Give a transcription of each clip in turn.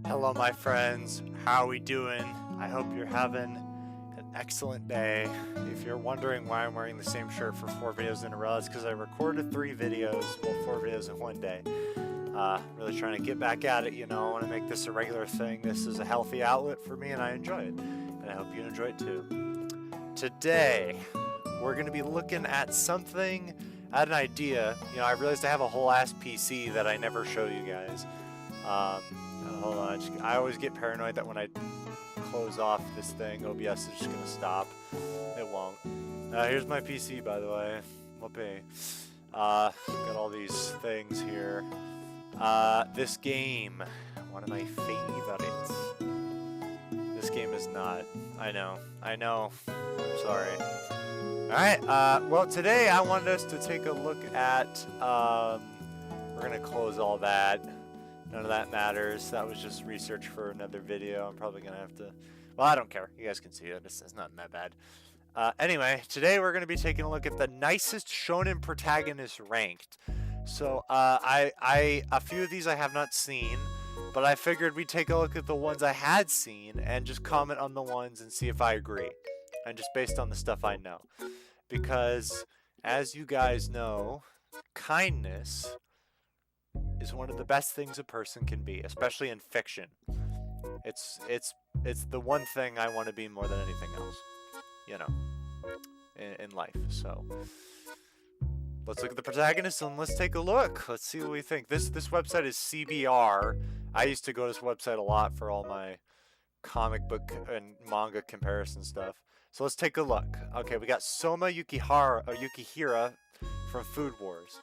Hello my friends, how we doing? I hope you're having an excellent day. If you're wondering why I'm wearing the same shirt for 4 videos in a row, it's because I recorded 3 videos, well 4 videos in one day. Really trying to get back at it, you know, I want to make this a regular thing. This is a healthy outlet for me and I enjoy it. And I hope you enjoy it too. Today, we're going to be looking at something, I had an idea. You know, I realized I have a whole ass PC that I never show you guys. Hold on, I always get paranoid that when I close off this thing, OBS is just gonna stop. It won't. Here's my PC, by the way. Whoopee. Got all these things here. This game, one of my favorites. This game is not. I know. I'm sorry. Alright, well, today I wanted us to take a look at, we're gonna close all that. None of that matters. That was just research for another video. I'm probably going to have to... Well, I don't care. You guys can see it. It's not that bad. Anyway, today we're going to be taking a look at the nicest shonen protagonists ranked. So, a few of these I have not seen, but I figured we'd take a look at the ones I had seen and just comment on the ones and see if I agree. And just based on the stuff I know. Because, as you guys know, kindness is one of the best things a person can be, especially in fiction. It's the one thing I want to be more than anything else, you know, in life. So let's look at the protagonists and let's take a look. Let's see what we think. This website is CBR. I used to go to this website a lot for all my comic book and manga comparison stuff. So let's take a look. Okay, we got Soma Yukihira from Food Wars.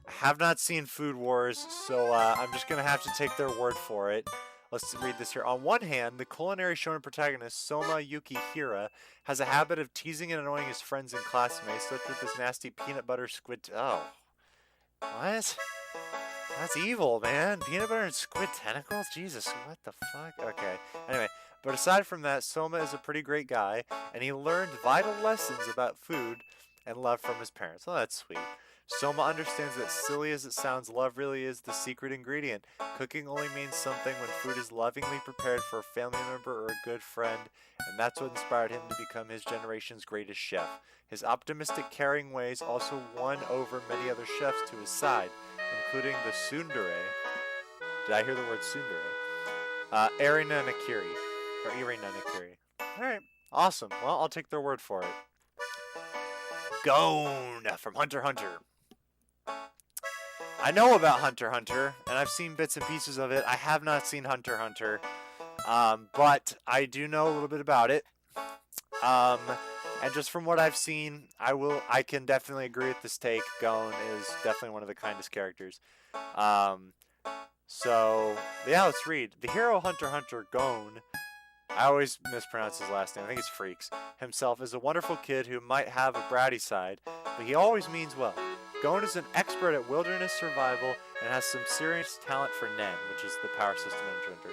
I have not seen Food Wars, so I'm just going to have to take their word for it. Let's read this here. On one hand, the culinary shonen protagonist, Soma Yukihira, has a habit of teasing and annoying his friends and classmates, such with this nasty peanut butter squid... Oh. What? That's evil, man. Peanut butter and squid tentacles? Jesus, what the fuck? Okay. Anyway, but aside from that, Soma is a pretty great guy, and he learned vital lessons about food and love from his parents. Oh, that's sweet. Soma understands that, silly as it sounds, love really is the secret ingredient. Cooking only means something when food is lovingly prepared for a family member or a good friend, and that's what inspired him to become his generation's greatest chef. His optimistic, caring ways also won over many other chefs to his side, including the tsundere. Did I hear the word tsundere? Irina Nakiri. Alright, awesome. Well, I'll take their word for it. Gon from Hunter x Hunter. I know about Hunter x Hunter, and I've seen bits and pieces of it. I have not seen Hunter x Hunter, but I do know a little bit about it. And just from what I've seen, I can definitely agree with this take. Gon is definitely one of the kindest characters. So, yeah, let's read. The hero Hunter x Hunter, Gon, I always mispronounce his last name. I think it's Freecss. Himself is a wonderful kid who might have a bratty side, but he always means well. Gon is an expert at wilderness survival and has some serious talent for Nen, which is the power system in Hunter.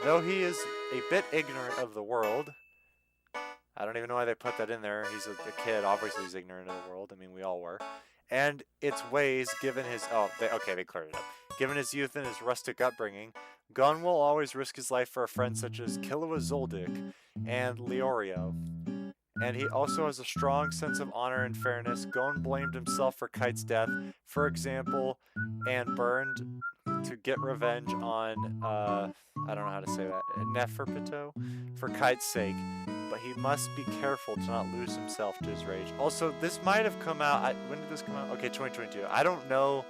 Though he is a bit ignorant of the world, I don't even know why they put that in there. He's a kid. Obviously, he's ignorant of the world. I mean, we all were. And its ways, given his... Oh, they cleared it up. Given his youth and his rustic upbringing, Gon will always risk his life for a friend such as Killua Zoldyck and Leorio. And he also has a strong sense of honor and fairness. Gon blamed himself for Kite's death, for example, and burned to get revenge on, I don't know how to say that, Neferpito, for Kite's sake. But he must be careful to not lose himself to his rage. Also, this might have come out, when did this come out? Okay, 2022. I don't know.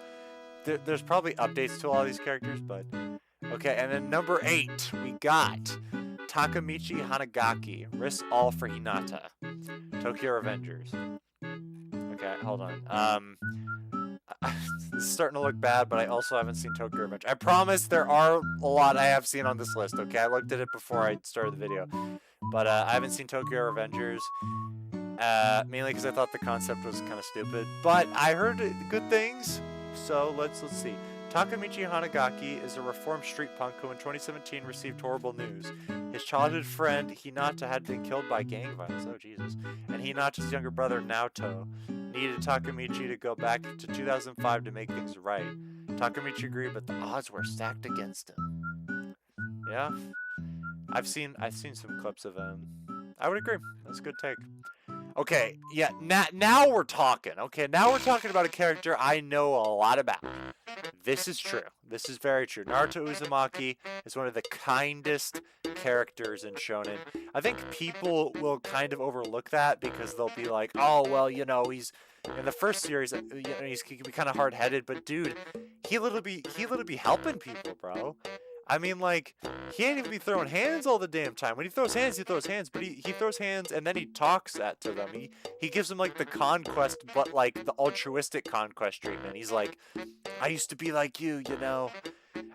There's probably updates to all these characters, but... Okay, and then number 8, we got Takemichi Hanagaki, risks all for Hinata. Tokyo Revengers. Okay, hold on. This is starting to look bad, but I also haven't seen Tokyo Revengers. I promise there are a lot I have seen on this list, okay? I looked at it before I started the video. But I haven't seen Tokyo Revengers, mainly because I thought the concept was kind of stupid. But I heard good things, so let's see. Takemichi Hanagaki is a reformed street punk who in 2017 received horrible news. His childhood friend Hinata had been killed by gang violence, oh Jesus, and Hinata's younger brother Naoto needed Takemichi to go back to 2005 to make things right. Takemichi agreed, but the odds were stacked against him. Yeah, I've seen some clips of him. I would agree. That's a good take. Okay, yeah, now we're talking. Okay, now we're talking about a character I know a lot about. This is true. This is very true. Naruto Uzumaki is one of the kindest characters in Shonen. I think people will kind of overlook that because they'll be like, oh, well, you know, he's in the first series, you know, he can be kind of hard-headed, but dude, he literally be helping people, bro. I mean, like, he ain't even be throwing hands all the damn time. When he throws hands, but he throws hands and then he talks to them. He gives them, like, the conquest, but, like, the altruistic conquest treatment. He's like, I used to be like you know.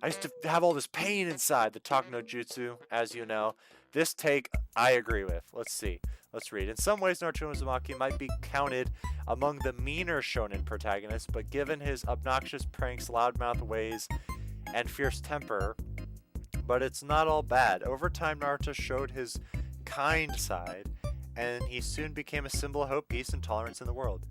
I used to have all this pain inside. The talk no jutsu, as you know. This take, I agree with. Let's see. Let's read. In some ways, Naruto Uzumaki might be counted among the meaner shonen protagonists, but given his obnoxious pranks, loudmouth ways, and fierce temper, but it's not all bad. Over time, Naruto showed his kind side, and he soon became a symbol of hope, peace, and tolerance in the world.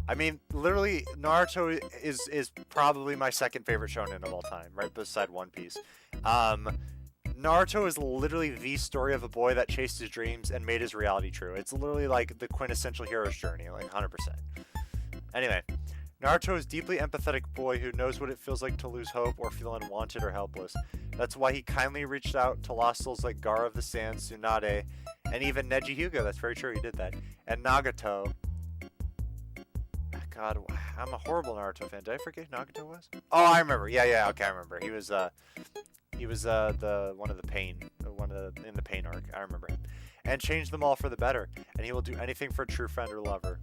I mean, literally, Naruto is probably my second favorite shonen of all time, right beside One Piece. Naruto is literally the story of a boy that chased his dreams and made his reality true. It's literally like the quintessential hero's journey, like 100%. Anyway, Naruto is a deeply empathetic boy who knows what it feels like to lose hope or feel unwanted or helpless. That's why he kindly reached out to lost souls like Gaara of the Sand, Tsunade, and even Neji Hyuga. That's very true, he did that. And Nagato. God, I'm a horrible Naruto fan. Did I forget who Nagato was? Oh, I remember. Yeah, okay, I remember. He was the one of the pain, in the pain arc. I remember him. And changed them all for the better. And he will do anything for a true friend or lover.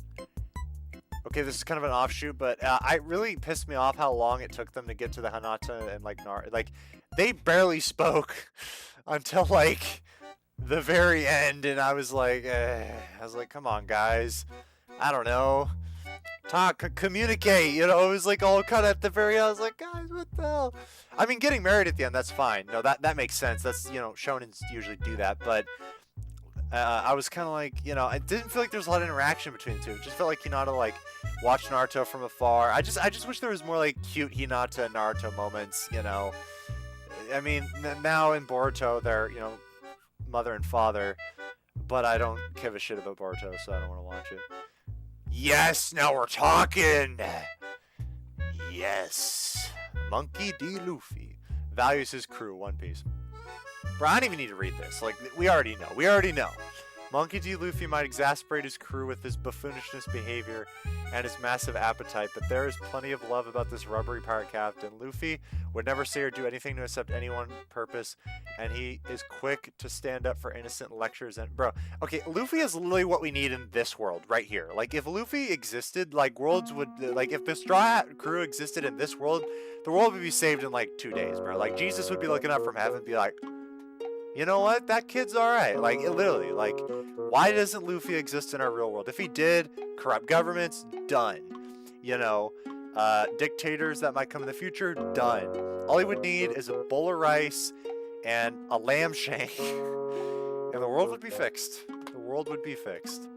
Okay, this is kind of an offshoot, but I really pissed me off how long it took them to get to the Hinata and like they barely spoke until like the very end, and I was like, come on, guys, I don't know, communicate, you know. It was like all cut at the very end. I was like, guys, what the hell? I mean, getting married at the end, that's fine. No, that makes sense. That's, you know, shonens usually do that, but. I was kind of like, you know, I didn't feel like there was a lot of interaction between the two. It just felt like Hinata, like, watched Naruto from afar. I just wish there was more, like, cute Hinata and Naruto moments, you know. I mean, now in Boruto, they're, you know, mother and father. But I don't give a shit about Boruto, so I don't want to watch it. Yes, now we're talking! Yes. Monkey D. Luffy values his crew, One Piece. Bro, I don't even need to read this. Like, we already know. Monkey D. Luffy might exasperate his crew with his buffoonishness behavior and his massive appetite, but there is plenty of love about this rubbery pirate captain. Luffy would never say or do anything to accept anyone's purpose, and he is quick to stand up for innocent lectures. And bro, okay, Luffy is literally what we need in this world right here. Like, if Luffy existed, like, worlds would, like, if the Straw Hat crew existed in this world, the world would be saved in like 2 days, bro. Like, Jesus would be looking up from heaven and be like, you know what? That kid's alright. Like, literally, like, why doesn't Luffy exist in our real world? If he did, corrupt governments, done. You know, dictators that might come in the future, done. All he would need is a bowl of rice and a lamb shank, and the world would be fixed. The world would be fixed.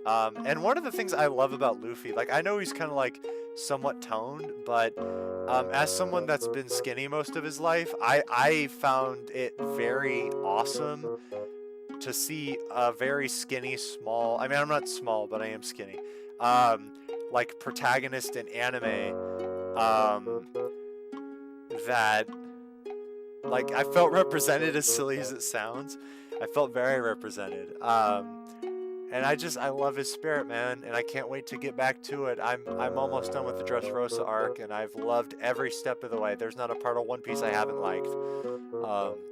And one of the things I love about Luffy, like, I know he's kind of, like, somewhat toned, but as someone that's been skinny most of his life, I found it very awesome to see a very skinny, small, I mean, I'm not small, but I am skinny, like, protagonist in anime, that, like, I felt represented, as silly as it sounds. I felt very represented. And I love his spirit, man, and I can't wait to get back to it. I'm almost done with the Dressrosa arc, and I've loved every step of the way. There's not a part of One Piece I haven't liked.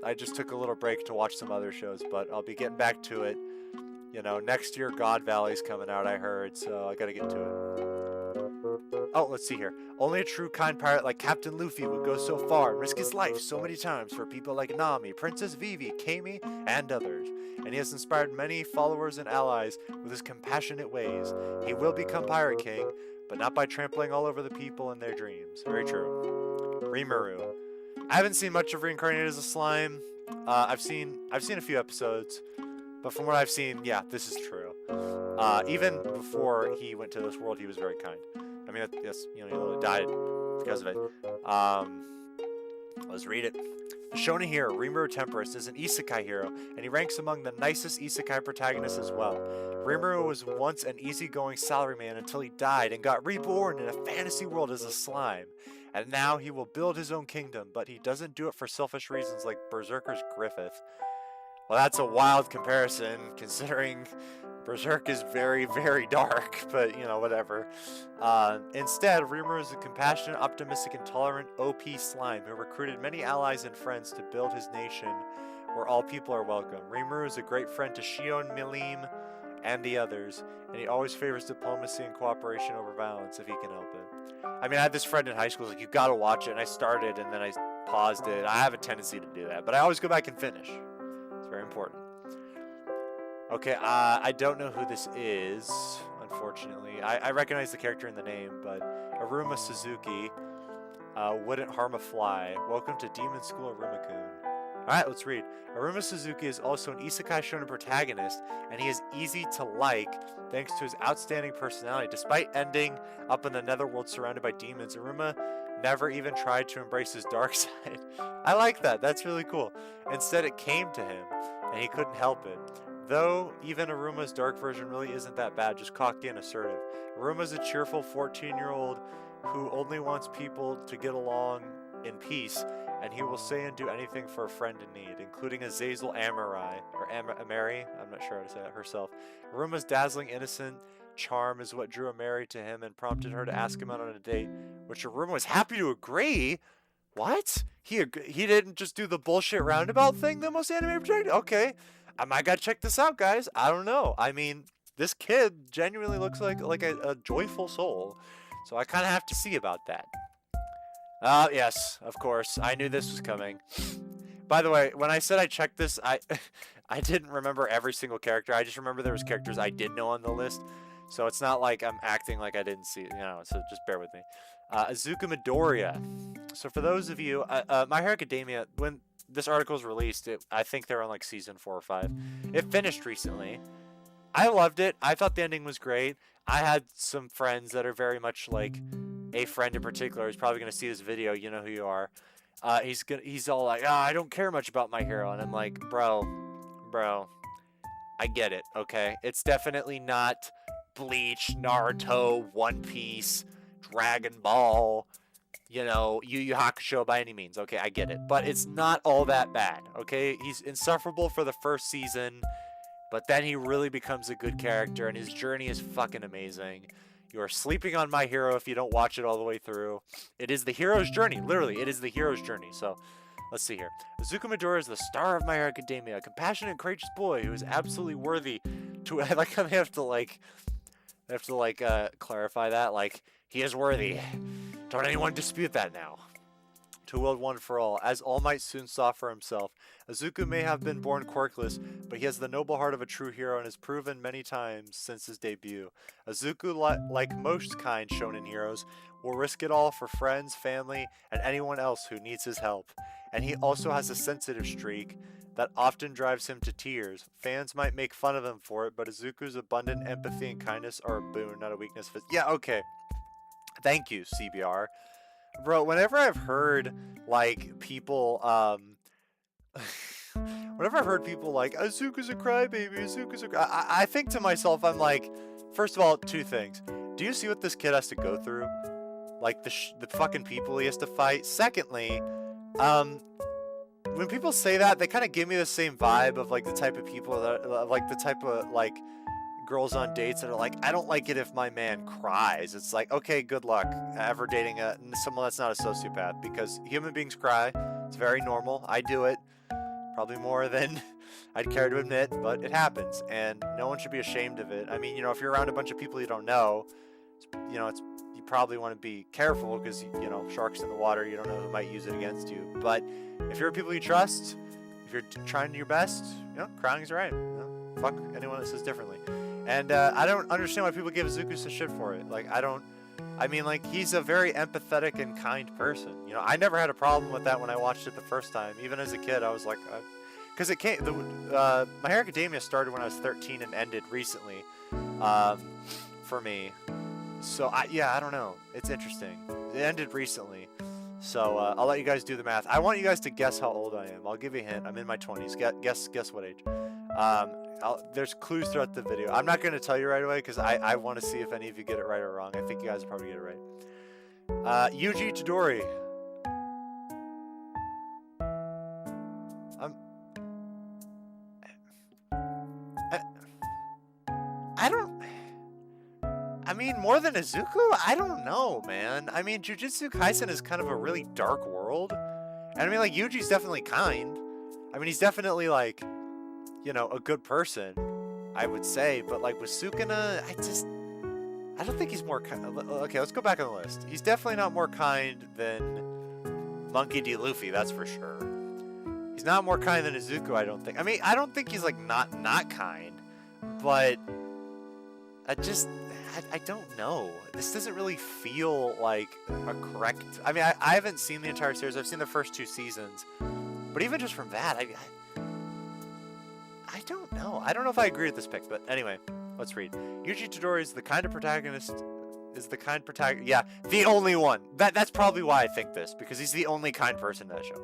I just took a little break to watch some other shows, but I'll be getting back to it. You know, next year God Valley's coming out, I heard, so I gotta get to it. Oh, let's see here. Only a true kind pirate like Captain Luffy would go so far and risk his life so many times for people like Nami, Princess Vivi, Kami, and others. And he has inspired many followers and allies with his compassionate ways. He will become Pirate King, but not by trampling all over the people and their dreams. Very true. Rimuru. I haven't seen much of Reincarnated as a Slime. I've seen a few episodes, but from what I've seen, yeah, this is true. Even before he went to this world, he was very kind. I mean, yes, you know, he literally died because of it. Let's read it. The Shonen hero, Rimuru Tempest, is an isekai hero, and he ranks among the nicest isekai protagonists as well. Rimuru was once an easygoing salaryman until he died and got reborn in a fantasy world as a slime. And now he will build his own kingdom, but he doesn't do it for selfish reasons like Berserker's Griffith. Well, that's a wild comparison, considering Berserk is very, very dark, but, you know, whatever. Instead, Rimuru is a compassionate, optimistic, and tolerant OP slime who recruited many allies and friends to build his nation where all people are welcome. Rimuru is a great friend to Shion, Milim, and the others, and he always favors diplomacy and cooperation over violence if he can help it. I mean, I had this friend in high school who was like, you gotta watch it, and I started, and then I paused it. I have a tendency to do that, but I always go back and finish. It's very important. Okay, I don't know who this is, unfortunately. I recognize the character in the name, but Iruma Suzuki wouldn't harm a fly. Welcome to Demon School, Iruma-kun. Alright, let's read. Iruma Suzuki is also an isekai shonen protagonist, and he is easy to like thanks to his outstanding personality. Despite ending up in the netherworld surrounded by demons, Iruma never even tried to embrace his dark side. I like that. That's really cool. Instead, it came to him, and he couldn't help it. Though, even Aruma's dark version really isn't that bad, just cocky and assertive. Aruma's a cheerful 14-year-old who only wants people to get along in peace, and he will say and do anything for a friend in need, including Azazel Amari, or Amari, I'm not sure how to say that herself. Aruma's dazzling, innocent charm is what drew Amari to him and prompted her to ask him out on a date, which Iruma was happy to agree. What? He didn't just do the bullshit roundabout thing that most anime project? Okay. I might gotta check this out, guys. I don't know. I mean, this kid genuinely looks like a joyful soul. So I kind of have to see about that. Yes, of course. I knew this was coming. By the way, when I said I checked this, I didn't remember every single character. I just remember there was characters I did know on the list. So it's not like I'm acting like I didn't see it, you know, so just bear with me. Izuku Midoriya. So for those of you, My Hero Academia, when this article was released, I think they're on like season 4 or 5. It finished recently. I loved it. I thought the ending was great. I had some friends that are very much a friend in particular who's probably going to see this video. You know who you are. He's all like, I don't care much about My Hero. And I'm like, bro, I get it, okay? It's definitely not Bleach, Naruto, One Piece, Dragon Ball, you know, Yu Yu Hakusho by any means. Okay, I get it. But it's not all that bad, okay? He's insufferable for the first season, but then he really becomes a good character, and his journey is fucking amazing. You are sleeping on My Hero if you don't watch it all the way through. It is the hero's journey. Literally, it is the hero's journey. So, let's see here. Izuku Midoriya is the star of My Hero Academia, a compassionate and courageous boy who is absolutely worthy to... I like how they have to, clarify that. Like, he is worthy. Don't anyone dispute that now. To wield one for all, as All Might soon saw for himself. Izuku may have been born quirkless, but he has the noble heart of a true hero and has proven many times since his debut. Izuku, like most kind shonen heroes, will risk it all for friends, family, and anyone else who needs his help. And he also has a sensitive streak that often drives him to tears. Fans might make fun of him for it, but Izuku's abundant empathy and kindness are a boon, not a weakness. Yeah, okay. Thank you, CBR. Bro, whenever I've heard, people, whenever I've heard people like, Izuku's a crybaby, Izuku's a I think to myself, I'm like, first of all, two things. Do you see what this kid has to go through? Like, the fucking people he has to fight? Secondly, when people say that, they kind of give me the same vibe of, the type of people that, girls on dates that are like, I don't like it if my man cries. It's like, okay, good luck ever dating someone that's not a sociopath, because human beings cry. It's very normal. I do it probably more than I'd care to admit, but it happens, and no one should be ashamed of it. I mean, if you're around a bunch of people you don't know, you probably want to be careful, because sharks in the water, you don't know who might use it against you. But if you're people you trust, if you're trying your best, crying is right. Fuck anyone that says differently. And I don't understand why people give Izuku such shit for it. He's a very empathetic and kind person. I never had a problem with that when I watched it the first time. Even as a kid, I was like, because it came. My Hero Academia started when I was 13 and ended recently, for me. So I don't know. It's interesting. It ended recently, So I'll let you guys do the math. I want you guys to guess how old I am. I'll give you a hint. I'm in my 20s. Guess what age. There's clues throughout the video. I'm not going to tell you right away because I want to see if any of you get it right or wrong. I think you guys will probably get it right. Yuji Itadori. I mean, more than Izuku? I don't know, man. I mean, Jujutsu Kaisen is kind of a really dark world. And I mean, like, Yuji's definitely kind. I mean, he's definitely, like, you know, a good person, I would say. But, like, with Sukuna, I don't think he's more kind. Okay, let's go back on the list. He's definitely not more kind than Monkey D. Luffy, that's for sure. He's not more kind than Izuku, I don't think. I mean, I don't think he's, like, not kind. But I don't know. This doesn't really feel like a correct... I mean, I haven't seen the entire series. I've seen the first 2 seasons. But even just from that, I don't know. I don't know if I agree with this pick. But anyway, let's read. Yuji Itadori is the kind of protagonist... Yeah, the only one. That's probably why I think this. Because he's the only kind person in that show.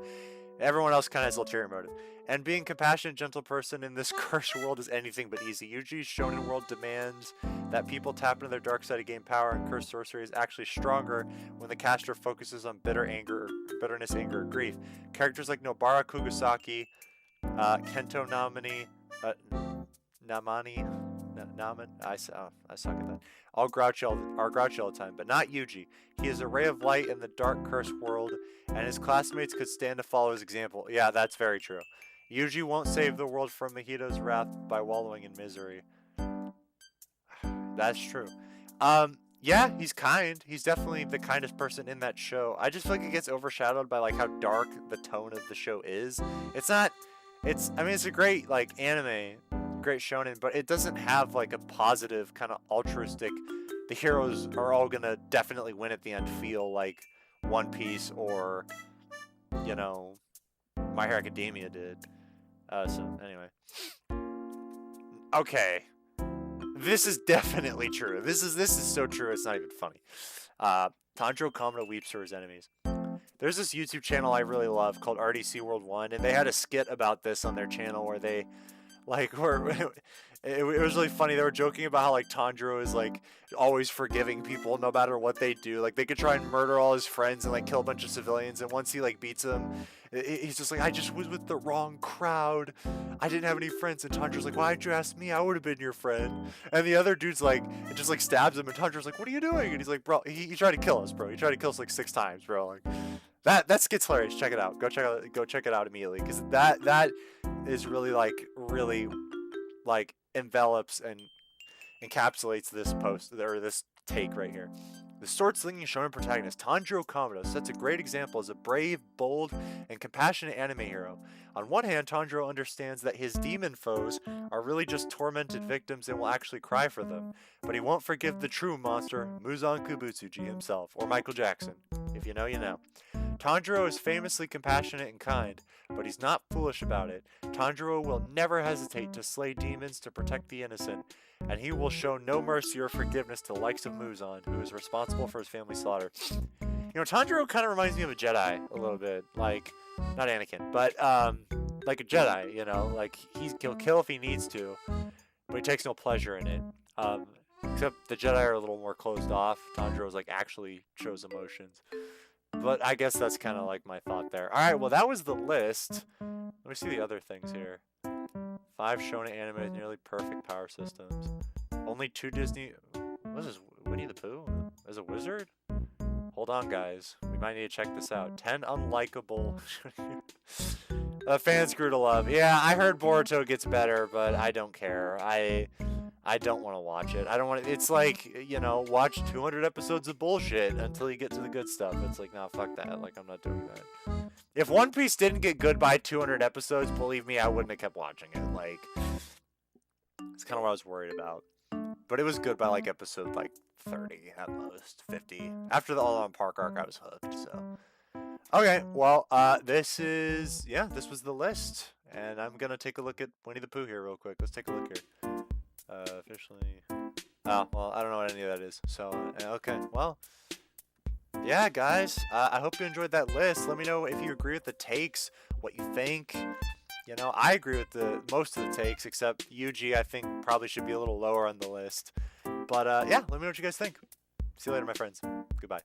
Everyone else kind of has ulterior motive. And being compassionate, gentle person in this cursed world is anything but easy. Yuji's shonen world demands that people tap into their dark side to gain power, and cursed sorcery is actually stronger when the caster focuses on bitterness, anger, or grief. Characters like Nobara Kugasaki, Kento Naman, I suck at that. All grouchy all the time, but not Yuji. He is a ray of light in the dark, cursed world, and his classmates could stand to follow his example. Yeah, that's very true. Yuji won't save the world from Mahito's wrath by wallowing in misery. That's true. Yeah, he's kind. He's definitely the kindest person in that show. I just feel like it gets overshadowed by like how dark the tone of the show is. I mean, it's a great like anime, great shonen, but it doesn't have like a positive kind of altruistic, the heroes are all gonna definitely win at the end feel like One Piece or, you know, My Hero Academia did. So anyway. Okay. This is definitely true. This is so true it's not even funny. Tanjiro Kamado weeps for his enemies. There's this YouTube channel I really love called RDC World 1, and they had a skit about this on their channel where they it was really funny. They were joking about how like Tanjiro is like always forgiving people no matter what they do. Like they could try and murder all his friends and like kill a bunch of civilians, and once he like beats them, he's just like, I just was with the wrong crowd. I didn't have any friends. And Tanjiro's like, why didn't you ask me? I would have been your friend. And the other dude's like, it just like stabs him, and Tanjiro's like, what are you doing? And he's like, bro, he tried to kill us, bro. He tried to kill us like 6 times, bro. Like that skit's hilarious. Check it out. Go check it out immediately, because that is really envelops and encapsulates this post or this take right here. The sword-slinging shonen protagonist Tanjiro Kamado sets a great example as a brave, bold, and compassionate anime hero. On one hand, Tanjiro understands that his demon foes are really just tormented victims and will actually cry for them, but he won't forgive the true monster, Muzan Kubutsuji himself, or Michael Jackson. If you know, you know. Tanjiro is famously compassionate and kind, but he's not foolish about it. Tanjiro will never hesitate to slay demons to protect the innocent, and he will show no mercy or forgiveness to the likes of Muzan, who is responsible for his family's slaughter. You know, Tanjiro kind of reminds me of a Jedi a little bit. Like, not Anakin, but like a Jedi, you know? Like, he'll kill if he needs to, but he takes no pleasure in it. Except the Jedi are a little more closed off. Tanjiro's like actually shows emotions. But I guess that's kind of like my thought there. Alright, well that was the list. Let me see the other things here. 5 shonen anime with nearly perfect power systems. Only 2 Disney... What is this? Winnie the Pooh? As a wizard? Hold on, guys. We might need to check this out. 10 unlikable... fans grew to love. Yeah, I heard Boruto gets better, but I don't care. I don't want to watch it. I don't want to... It's like, you know, watch 200 episodes of bullshit until you get to the good stuff. It's like, nah, fuck that. Like, I'm not doing that. If One Piece didn't get good by 200 episodes, believe me, I wouldn't have kept watching it. Like, it's kind of what I was worried about. But it was good by, like, episode, like, 30 at most. 50. After the All-On Park arc, I was hooked, so... Okay, well, this was the list. And I'm gonna take a look at Winnie the Pooh here real quick. Let's take a look here. Officially... Oh, well, I don't know what any of that is. So, okay, well... yeah, guys, I hope you enjoyed that list. Let me know if you agree with the takes, what you think. You know, I agree with the most of the takes, except Yuji, I think probably should be a little lower on the list. But yeah, let me know what you guys think. See you later, my friends. Goodbye.